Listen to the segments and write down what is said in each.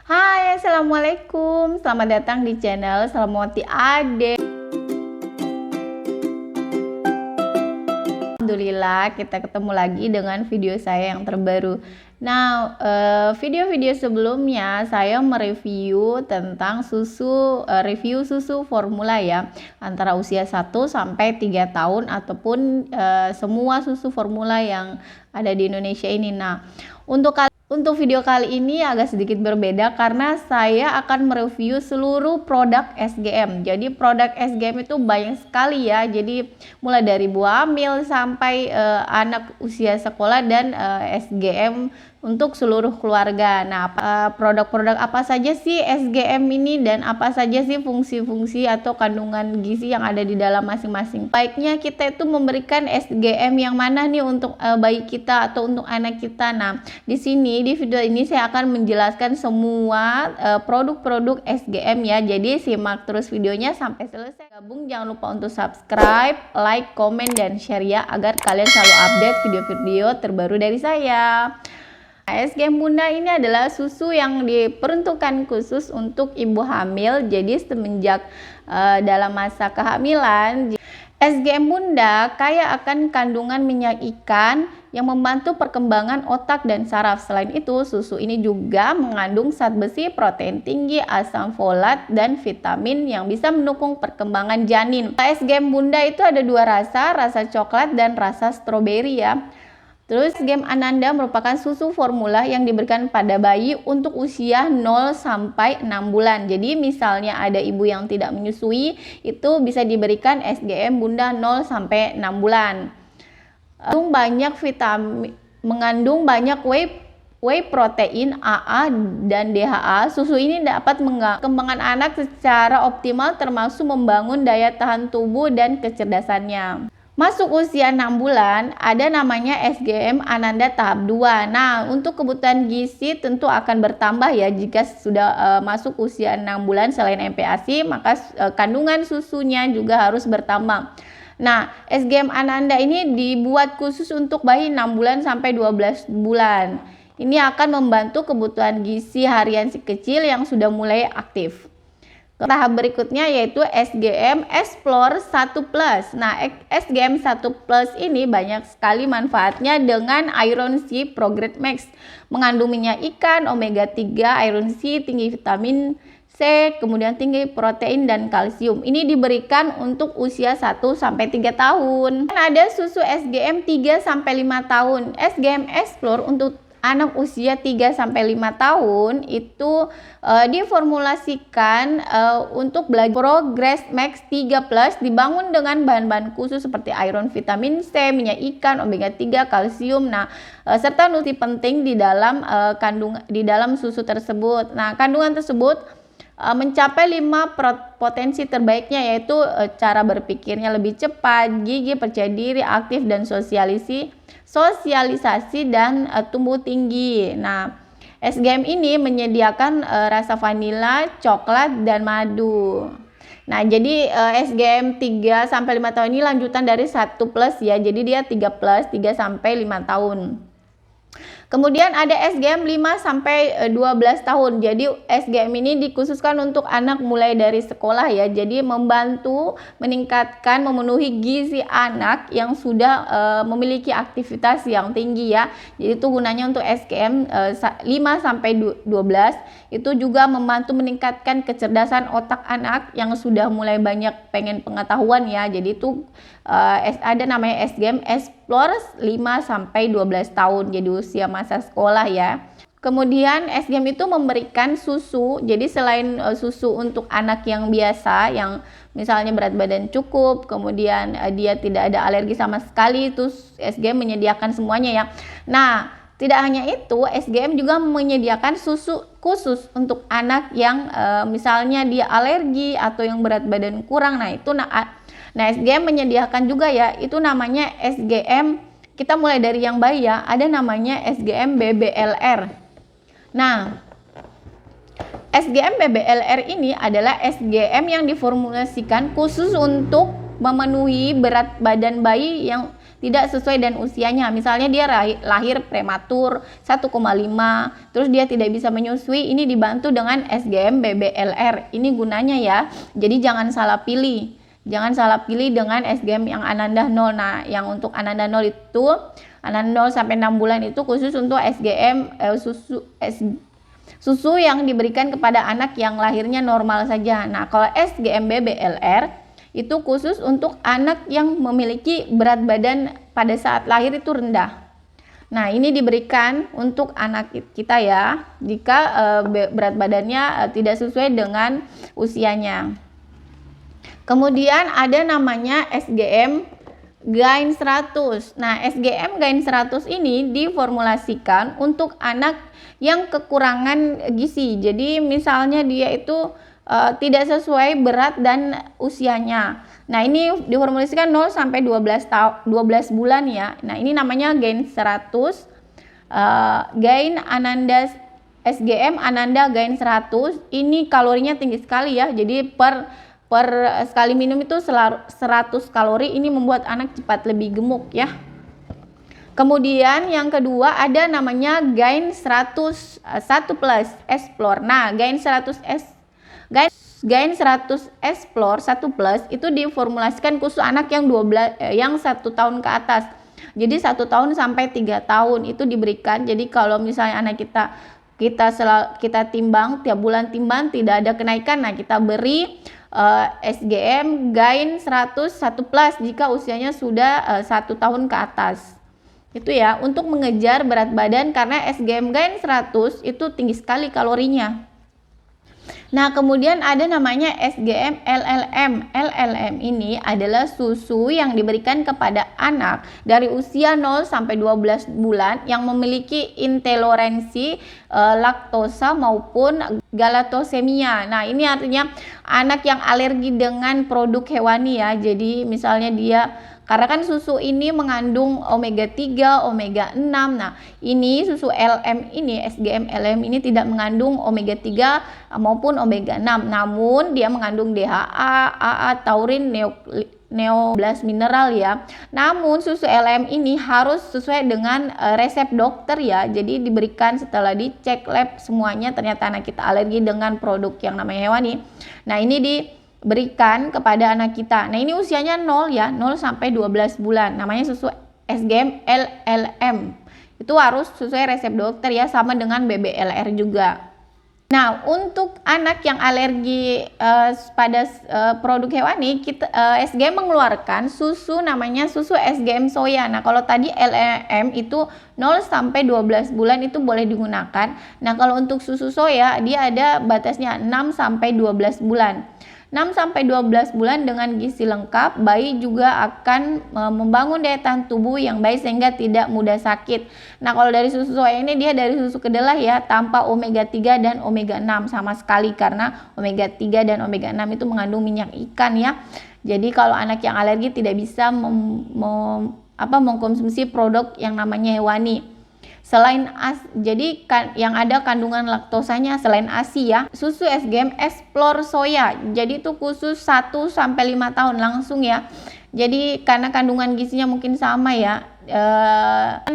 Hai, assalamualaikum. Selamat datang di channel Selamati Ade. Alhamdulillah, kita ketemu lagi dengan video saya yang terbaru. Nah, video-video sebelumnya saya mereview tentang review susu formula ya, antara usia 1 sampai 3 tahun ataupun semua susu formula yang ada di Indonesia ini. Nah, untuk video kali ini agak sedikit berbeda karena saya akan mereview seluruh produk SGM. Jadi produk SGM itu banyak sekali ya. Jadi mulai dari ibu hamil sampai anak usia sekolah dan SGM untuk seluruh keluarga. Nah, produk-produk apa saja sih SGM ini dan apa saja sih fungsi-fungsi atau kandungan gizi yang ada di dalam masing-masing. Baiknya kita itu memberikan SGM yang mana nih untuk bayi kita atau untuk anak kita. Nah, di video ini saya akan menjelaskan semua produk-produk SGM ya. Jadi simak terus videonya sampai selesai. Gabung, jangan lupa untuk subscribe, like, komen, dan share ya agar kalian selalu update video-video terbaru dari saya. SGM Bunda ini adalah susu yang diperuntukkan khusus untuk ibu hamil. Jadi semenjak dalam masa kehamilan, SGM Bunda kaya akan kandungan minyak ikan yang membantu perkembangan otak dan saraf. Selain itu, susu ini juga mengandung zat besi, protein tinggi, asam folat, dan vitamin yang bisa mendukung perkembangan janin. SGM Bunda itu ada dua rasa coklat dan rasa stroberi ya. Terus SGM Ananda merupakan susu formula yang diberikan pada bayi untuk usia 0 sampai 6 bulan. Jadi misalnya ada ibu yang tidak menyusui, itu bisa diberikan SGM Bunda 0 sampai 6 bulan. Mengandung banyak whey protein AA dan DHA. Susu ini dapat mengembangkan anak secara optimal termasuk membangun daya tahan tubuh dan kecerdasannya. Masuk usia 6 bulan, ada namanya SGM Ananda tahap 2. Nah, untuk kebutuhan gizi tentu akan bertambah ya jika sudah masuk usia 6 bulan. Selain MPASI, maka kandungan susunya juga harus bertambah. Nah, SGM Ananda ini dibuat khusus untuk bayi 6 bulan sampai 12 bulan. Ini akan membantu kebutuhan gizi harian si kecil yang sudah mulai aktif. Tahap berikutnya yaitu SGM Explore 1 Plus. Nah, SGM 1 Plus ini banyak sekali manfaatnya dengan Iron C Prograde Max. Mengandung minyak ikan, omega 3, Iron C, tinggi vitamin C, kemudian tinggi protein dan kalsium. Ini diberikan untuk usia 1 sampai 3 tahun. Dan ada susu SGM 3 sampai 5 tahun. SGM Explore untuk anak usia 3 sampai 5 tahun itu diformulasikan untuk belajar. Progress Max 3 Plus dibangun dengan bahan-bahan khusus seperti iron, vitamin C, minyak ikan, omega 3, kalsium. Nah, serta nutrisi penting di dalam susu tersebut. Nah, kandungan tersebut mencapai 5 potensi terbaiknya, yaitu cara berpikirnya lebih cepat, gigi, percaya diri, aktif, dan sosialisasi dan tumbuh tinggi. Nah, SGM ini menyediakan rasa vanila, coklat, dan madu. Nah, jadi SGM 3 sampai 5 tahun ini lanjutan dari 1 plus ya. Jadi dia 3 plus, 3 sampai 5 tahun. Kemudian ada SGM 5 sampai 12 tahun. Jadi SGM ini dikhususkan untuk anak mulai dari sekolah ya. Jadi membantu meningkatkan, memenuhi gizi anak yang sudah memiliki aktivitas yang tinggi ya. Jadi itu gunanya untuk SGM 5 sampai 12. Itu juga membantu meningkatkan kecerdasan otak anak yang sudah mulai banyak pengen pengetahuan ya. Jadi itu ada namanya SGM Explore 5 sampai 12 tahun. Jadi usia masa sekolah ya. Kemudian SGM itu memberikan susu. Jadi selain susu untuk anak yang biasa, yang misalnya berat badan cukup, kemudian dia tidak ada alergi sama sekali, itu SGM menyediakan semuanya ya. Nah, tidak hanya itu, SGM juga menyediakan susu khusus untuk anak yang misalnya dia alergi atau yang berat badan kurang. Nah, SGM menyediakan juga ya, itu namanya SGM, kita mulai dari yang bayi ya, ada namanya SGM BBLR. Nah, SGM BBLR ini adalah SGM yang diformulasikan khusus untuk memenuhi berat badan bayi yang tidak sesuai dengan usianya. Misalnya dia lahir prematur 1,5, terus dia tidak bisa menyusui, ini dibantu dengan SGM BBLR. Ini gunanya ya. Jadi jangan salah pilih. Jangan salah pilih dengan SGM yang Ananda 0. Nah, yang untuk Ananda 0 itu, Ananda 0 sampai 6 bulan itu khusus untuk SGM susu yang diberikan kepada anak yang lahirnya normal saja. Nah, kalau SGM BBLR itu khusus untuk anak yang memiliki berat badan pada saat lahir itu rendah. Nah, ini diberikan untuk anak kita ya, jika berat badannya tidak sesuai dengan usianya. Kemudian ada namanya SGM Gain 100. Nah, SGM Gain 100 ini diformulasikan untuk anak yang kekurangan gizi. Jadi misalnya dia itu tidak sesuai berat dan usianya. Nah, ini diformulasikan 0 sampai 12 bulan ya. Nah, ini namanya Gain 100. Gain Ananda SGM Ananda Gain 100 ini kalorinya tinggi sekali ya. Jadi per sekali minum itu 100 kalori. Ini membuat anak cepat lebih gemuk ya. Kemudian yang kedua ada namanya Gain 100 1+ Explore. Nah, Gain 100 Explore 1+ itu diformulasikan khusus anak yang 1 tahun ke atas. Jadi 1 tahun sampai 3 tahun itu diberikan. Jadi kalau misalnya anak kita timbang, tiap bulan timbang tidak ada kenaikan, nah kita beri SGM Gain 100 1+ jika usianya sudah 1 tahun ke atas. Itu ya, untuk mengejar berat badan, karena SGM Gain 100 itu tinggi sekali kalorinya. Nah, kemudian ada namanya SGM LLM. LLM ini adalah susu yang diberikan kepada anak dari usia 0 sampai 12 bulan yang memiliki intoleransi laktosa maupun galaktosemia. Nah, ini artinya anak yang alergi dengan produk hewani ya. Jadi misalnya dia, karena kan susu ini mengandung omega 3, omega 6. Nah, ini susu LM ini, SGM LM ini tidak mengandung omega 3 maupun omega 6. Namun dia mengandung DHA, AA, taurin, neoblas mineral ya. Namun susu LM ini harus sesuai dengan resep dokter ya. Jadi diberikan setelah dicek lab semuanya ternyata anak kita alergi dengan produk yang namanya hewani. Nah, ini diberikan kepada anak kita. Nah, ini usianya 0 ya, 0 sampai 12 bulan. Namanya susu SGM LLM. Itu harus sesuai resep dokter ya, sama dengan BBLR juga. Nah, untuk anak yang alergi pada produk hewani, SGM mengeluarkan susu namanya susu SGM soya. Nah, kalau tadi LLM itu 0 sampai 12 bulan itu boleh digunakan. Nah, kalau untuk susu soya dia ada batasnya 6 sampai 12 bulan. 6 sampai 12 bulan dengan gizi lengkap, bayi juga akan membangun daya tahan tubuh yang baik sehingga tidak mudah sakit. Nah, kalau dari susu soya ini dia dari susu kedelai ya, tanpa omega 3 dan omega 6 sama sekali, karena omega 3 dan omega 6 itu mengandung minyak ikan ya. Jadi kalau anak yang alergi tidak bisa mengkonsumsi produk yang namanya hewani. Jadi yang ada kandungan laktosanya selain ASI ya. Susu SGM Explore soya. Jadi itu khusus 1 sampai 5 tahun langsung ya. Jadi karena kandungan gizinya mungkin sama ya.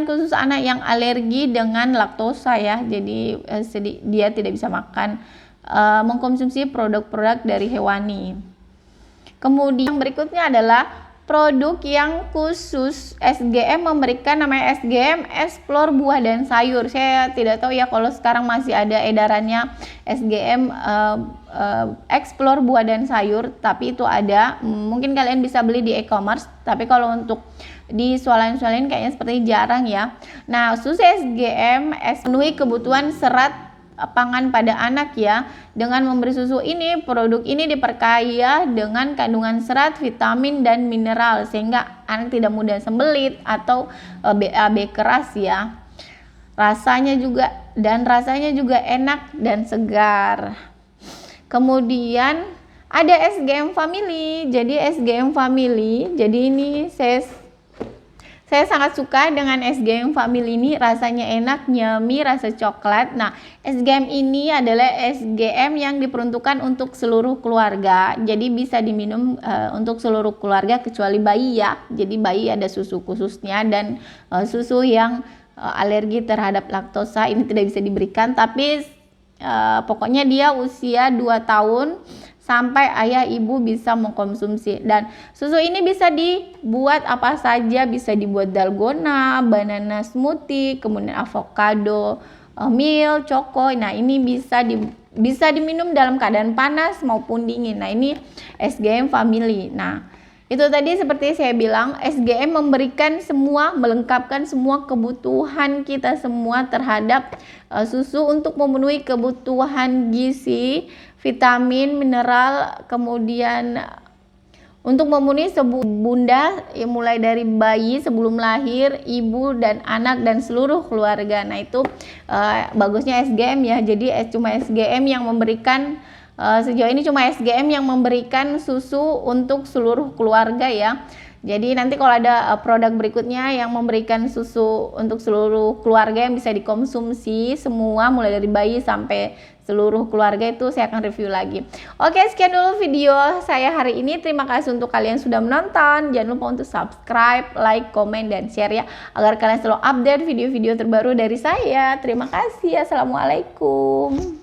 Khusus anak yang alergi dengan laktosa ya. Jadi dia tidak bisa mengkonsumsi produk-produk dari hewani. Kemudian yang berikutnya adalah produk yang khusus SGM memberikan namanya SGM Explore buah dan sayur. Saya tidak tahu ya kalau sekarang masih ada edarannya SGM Explore buah dan sayur, tapi itu ada. Mungkin kalian bisa beli di e-commerce, tapi kalau untuk di swalayan-swalayan kayaknya seperti jarang ya. Nah, susu SGM memenuhi kebutuhan serat pangan pada anak ya. Dengan memberi susu ini, produk ini diperkaya dengan kandungan serat, vitamin dan mineral sehingga anak tidak mudah sembelit atau BAB keras ya. Rasanya juga enak dan segar. Kemudian ada SGM Family. Jadi SGM Family, jadi ini Saya sangat suka dengan SGM Family ini, rasanya enak, yummy, rasa coklat. Nah, SGM ini adalah SGM yang diperuntukkan untuk seluruh keluarga. Jadi bisa diminum untuk seluruh keluarga kecuali bayi ya. Jadi bayi ada susu khususnya, dan susu yang alergi terhadap laktosa ini tidak bisa diberikan. Tapi pokoknya dia usia 2 tahun sampai ayah ibu bisa mengkonsumsi. Dan susu ini bisa dibuat apa saja, bisa dibuat dalgona, banana smoothie, kemudian avocado milk, choco. Nah, ini bisa diminum dalam keadaan panas maupun dingin. Nah, ini SGM Family. Nah, itu tadi seperti saya bilang, SGM memberikan semua, melengkapkan semua kebutuhan kita semua terhadap susu untuk memenuhi kebutuhan gizi, vitamin, mineral, kemudian untuk memenuhi bunda mulai dari bayi sebelum lahir, ibu dan anak dan seluruh keluarga. Nah, itu bagusnya SGM ya. Jadi cuma SGM yang memberikan sejauh ini cuma SGM yang memberikan susu untuk seluruh keluarga ya. Jadi nanti kalau ada produk berikutnya yang memberikan susu untuk seluruh keluarga yang bisa dikonsumsi semua mulai dari bayi sampai seluruh keluarga, itu saya akan review lagi. Oke, sekian dulu video saya hari ini. Terima kasih untuk kalian sudah menonton. Jangan lupa untuk subscribe, like, komen, dan share ya, agar kalian selalu update video-video terbaru dari saya. Terima kasih. Assalamualaikum.